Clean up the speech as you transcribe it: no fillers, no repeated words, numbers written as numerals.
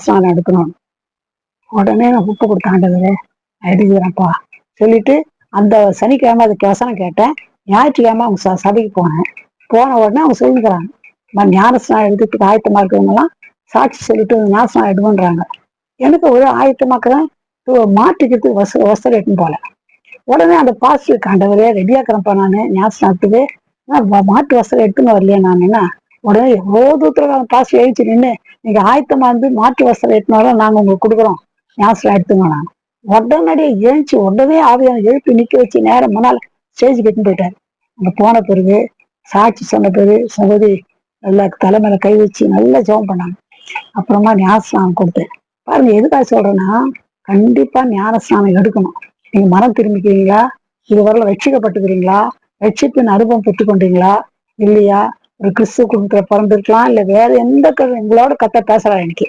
ஸ்நானம் எடுக்கணும். உடனே நான் உப்பு கொடுத்த ஆண்டவரே நான் எடுக்கிறேன்ப்பா சொல்லிட்டு அந்த சனிக்கிழமை அதுக்கு வசனம் கேட்டேன். ஞாயிற்றுக்கிழமை அவங்க சபைக்கு போனேன். போன உடனே அவங்க சொல்லிக்கிறாங்க, ஞானஸ்நானம் எடுக்கிறதுக்கு ஆயத்தமா இருக்கிறவங்க எல்லாம் சாட்சி சொல்லிட்டு ஞானஸ்நானம் எடுக்கணுன்றாங்க. எனக்கு ஒரு ஆயத்தமாக்குறேன், மாட்டுக்கிறதுக்கு வஸ்திரம் எடுத்துன்னு போல. உடனே அந்த பாஸ்டர் ஆண்டவரே ரெடியாக்குறேன்ப்பா நானு ஞானஸ்நானத்துக்கு, மாட்டு வஸ்திரம் எடுத்துன்னு வரலையே நான் என்ன. உடனே எவ்வளோ தூரத்துல பாஸ்டர் எழுச்சி நின்று, நீங்க ஆயத்தமா இருந்து மாட்டு வஸ்திரம் எடுத்துனாலும் நாங்க உங்களுக்கு கொடுக்குறோம், ஞானஸ்நானம் எடுத்துங்க. நான் உடனடியே எழுச்சி உடனே ஆவியான எழுப்பி நிக்க வச்சு நேரம் முன்னால் ஸ்டேஜுக்கு எடுத்துன்னு போயிட்டாரு. அங்க போன பிறகு சாட்சி சொன்ன பிறகு சகோதரி நல்லா தலைமையில கை வச்சு நல்லா ஜெபம் பண்ணாங்க. அப்புறமா ஞானஸ்நானம் கொடுத்தேன். பாருங்க எதுக்காக சொல்றேன்னா, கண்டிப்பா ஞானஸ்நானம் எடுக்கணும். நீங்க மனம் திரும்பிக்கிறீங்களா, இதுவரையில ரட்சிக்கப்பட்டுக்கிறீங்களா, ரட்சிப்பின் அனுபவம் பெற்றுக்கொண்டீங்களா இல்லையா, ஒரு கிறிஸ்துவ குடும்பத்துல பிறந்திருக்கலாம், இல்ல வேற எந்த உங்களோட கத்த பேசுறா இன்னைக்கு